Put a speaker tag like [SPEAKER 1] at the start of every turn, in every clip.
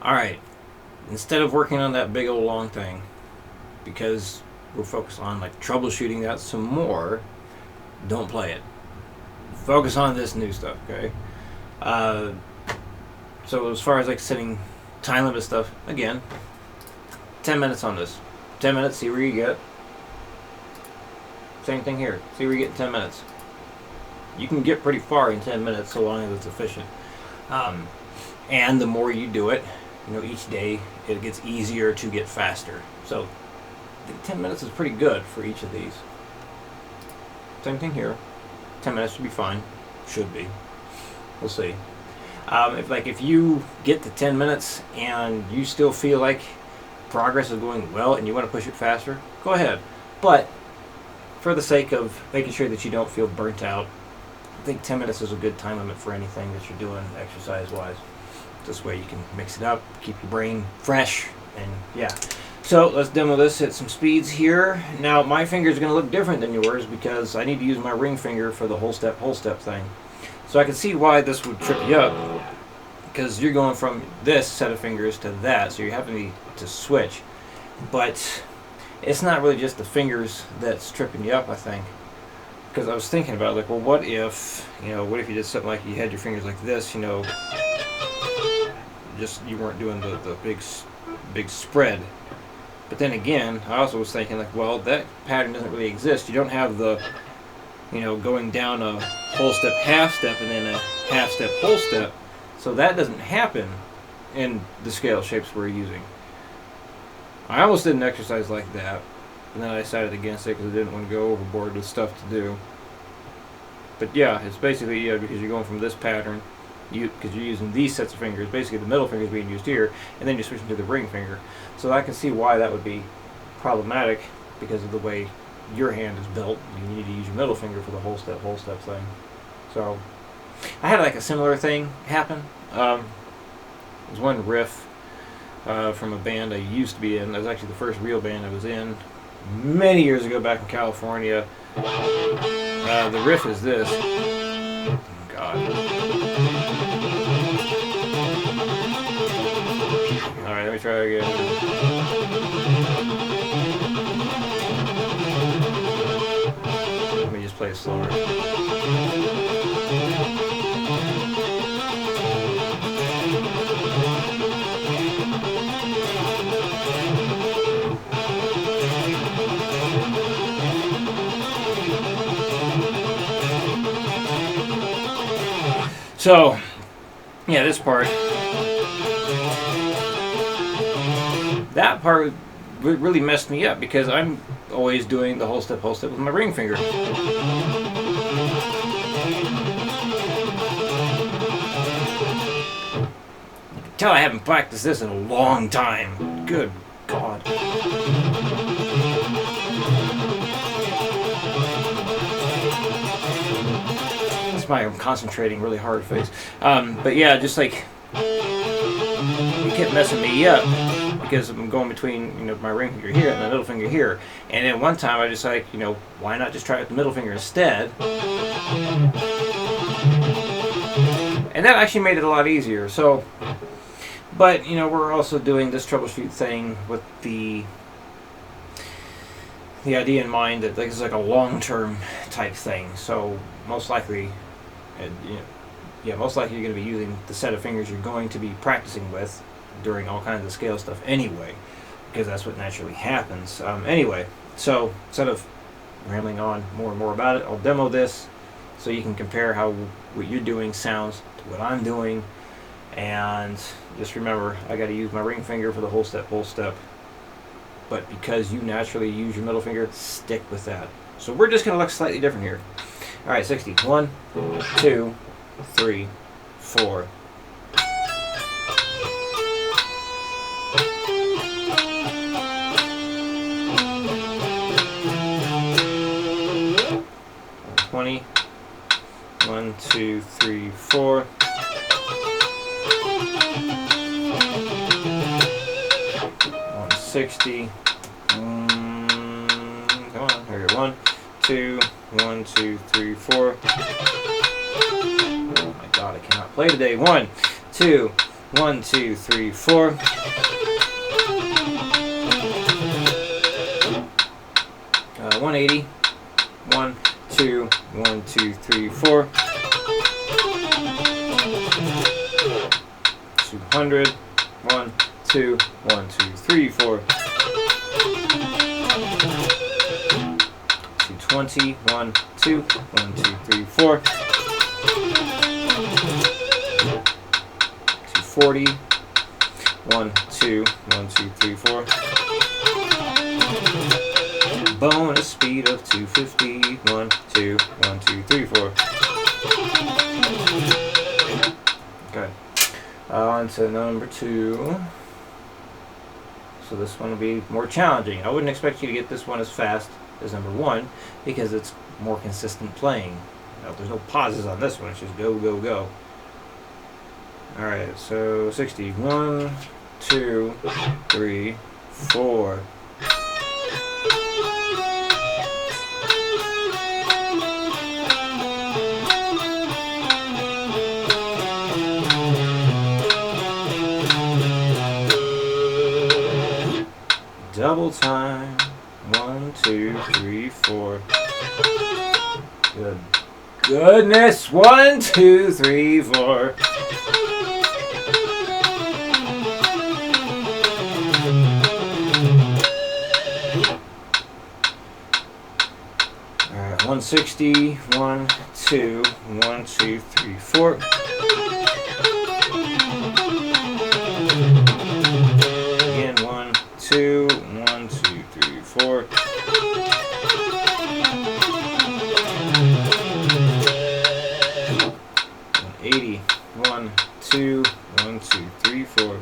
[SPEAKER 1] Alright, instead of working on that big old long thing, because we're focused on like troubleshooting that some more, don't play it. Focus on this new stuff, okay? Uh, so as far as like setting time limit stuff, again, 10 minutes on this. 10 minutes, see where you get. Same thing here. See where you get in 10 minutes. You can get pretty far in 10 minutes so long as it's efficient. And the more you do it, each day it gets easier to get faster. So I think 10 minutes is pretty good for each of these. Same thing here. 10 minutes should be fine. Should be. We'll see. If you get to 10 minutes and you still feel like progress is going well and you want to push it faster, go ahead. But for the sake of making sure that you don't feel burnt out, I think 10 minutes is a good time limit for anything that you're doing exercise-wise. This way you can mix it up, keep your brain fresh, and yeah. So let's demo this, hit some speeds here. Now my finger's going to look different than yours because I need to use my ring finger for the whole step thing. So I can see why this would trip you up, because you're going from this set of fingers to that, so you're having to switch. But it's not really just the fingers that's tripping you up, I think. Because I was thinking about, like, well, what if you did something like you had your fingers like this, just you weren't doing the big spread. But then again, I also was thinking, like, well, that pattern doesn't really exist. You don't have the, going down a whole step, half step, and then a half step, whole step. So that doesn't happen in the scale shapes we're using. I almost did an exercise like that, and then I decided against it because I didn't want to go overboard with stuff to do. But yeah, it's basically, because you're going from this pattern, because you're using these sets of fingers, basically the middle finger is being used here, and then you're switching to the ring finger. So I can see why that would be problematic because of the way your hand is built. You need to use your middle finger for the whole step thing. So I had like a similar thing happen. There was one riff from a band I used to be in. That was actually the first real band I was in many years ago back in California. The riff is this. Oh, God. Alright, let me try again. Let me just play it slower. So, yeah, this part. That part really messed me up because I'm always doing the whole step with my ring finger. You can tell I haven't practiced this in a long time. Good God. I'm concentrating really hard face. But yeah, just like it kept messing me up because I'm going between my ring finger here and the middle finger here. And then one time I just like why not just try it with the middle finger instead? And that actually made it a lot easier. So, but we're also doing this troubleshoot thing with the idea in mind that this is like a long-term type thing. So most likely. Most likely you're going to be using the set of fingers you're going to be practicing with during all kinds of scale stuff anyway, because that's what naturally happens. Anyway, so instead of rambling on more and more about it, I'll demo this so you can compare how what you're doing sounds to what I'm doing. And just remember, I got to use my ring finger for the whole step. But because you naturally use your middle finger, stick with that. So we're just going to look slightly different here. All right, 60. 1, 2, 3, 4. $20. 1, 2, 3, 4. $160. Come on, here we go. 1, 2, 1, 2, 3, 4. Oh my God, I cannot play today. 1, 2, 1, 2, 3, 4. 180. 1, 2, 1, 2, 3, 4. 200. 1, 2, 1, 2, 3, 4. 220. 1, 2, 1, 2, 3, 4. 240. 1, 2, 1, 2, 3, 4. Bonus speed of 250. 1, 2, 1, 2, 3, 4. Okay. On to number 2. So this one will be more challenging. I wouldn't expect you to get this one as fast as number 1 because it's more consistent playing. Now, there's no pauses on this one. It's just go, go, go. Alright, so 60. 1, 2, 3, 4. Double time. 1, 2, 3, 4. Good. Goodness. 1, 2, 3, 4. Alright, 160. 1, 2, 1, 2, 3, 4. Again, 1, 2, 1, 2, 3, 4. 180. 1, 2, 1, 2, 3, 4.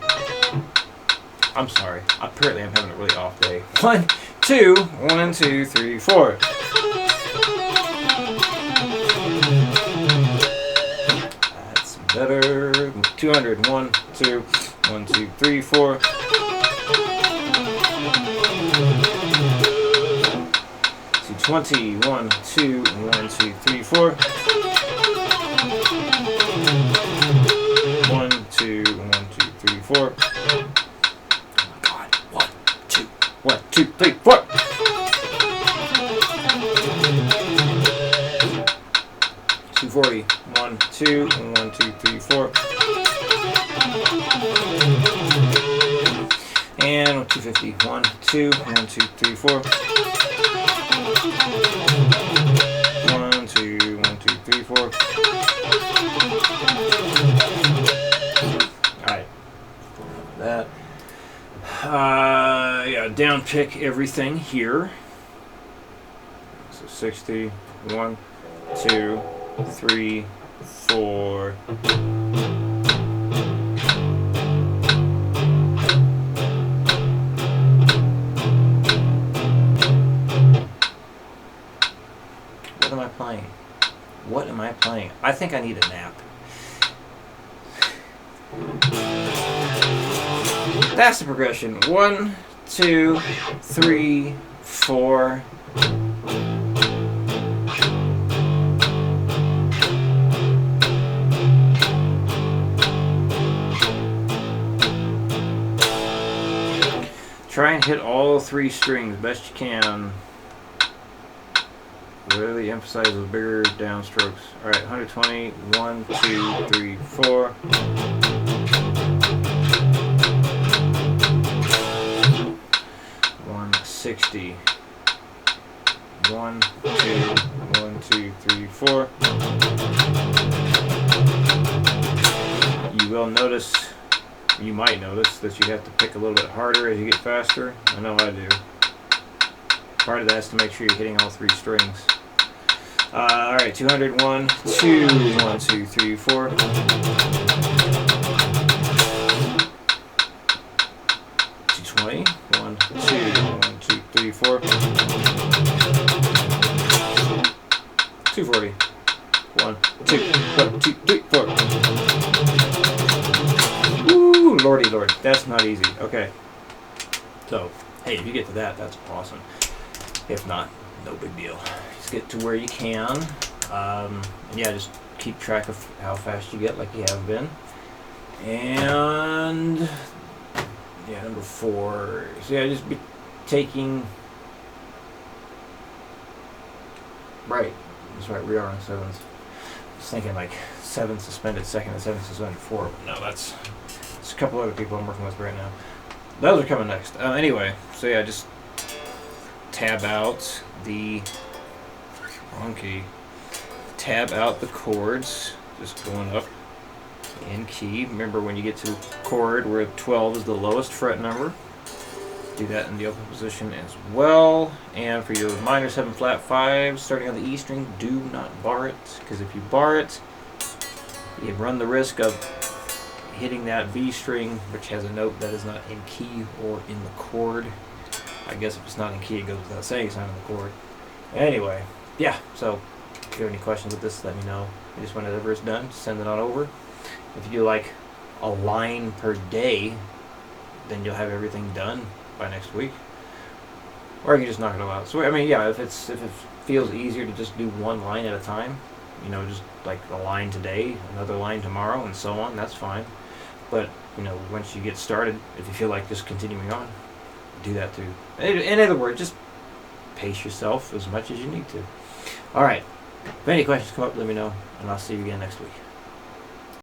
[SPEAKER 1] I'm sorry. Apparently I'm having a really off day. 1, 2, 1, 2, 3, 4. That's better. 200. 1, 2, 1, 2, 3, 4. 220. 1, 2, 1, 2, 3, 4. 1, 2, 1, 2, 3, 4. Oh my God. 1, 2, 1, 2, 3, 4. 240. 1, 2, 1, 2, 3, 4. And 250. 1, 2, 1, 2, 3, 4. 1, 2, 1, 2, 3, 4. Alright. That. Yeah, down pick everything here. So 60. 1, 2, 3, 4. What am I playing? What am I playing? I think I need a nap. That's the progression. 1, 2, 3, 4. Try and hit all 3 strings best you can. Really emphasize those bigger downstrokes. Alright, 120, 1, 2, 3, 4. 160. 1, 2, 1, 2, 3, 4. You will notice, you might notice that you have to pick a little bit harder as you get faster. I know I do. Part of that is to make sure you're hitting all 3 strings. Alright, 200, 1, 2, 1, 2, 3, 4. 220, 1, 2, 1, 2, 3, 4. 240, 1, 2, 1, 2, 3, 4. Ooh, lordy lord, that's not easy. Okay. So, hey, if you get to that, that's awesome. If not, no big deal. Just get to where you can. And yeah, just keep track of how fast you get like you have been. And yeah, number 4. So yeah, just be taking. Right, that's right. We are on 7s. I was thinking like 7 suspended 2nd and 7 suspended 4. But no, that's a couple other people I'm working with right now. Those are coming next. Anyway, so yeah, just tab out the wrong key. Tab out the chords, just going up in key. Remember, when you get to chord where 12 is the lowest fret number, do that in the open position as well. And for your minor 7 flat 5 starting on the E string, do not bar it, because if you bar it, you run the risk of hitting that B string, which has a note that is not in key or in the chord. I guess if it's not in key, it goes without saying it's not in the chord. Anyway, yeah, so if you have any questions with this, let me know. I just whenever it's done, send it on over. If you do like a line per day, then you'll have everything done by next week. Or you can just knock it all out. So I mean, yeah, if it feels easier to just do one line at a time, you know, just like a line today, another line tomorrow, and so on, that's fine. But, you know, once you get started, if you feel like just continuing on, do that too. In other words, just pace yourself as much as you need to. All right. If any questions come up, let me know, and I'll see you again next week.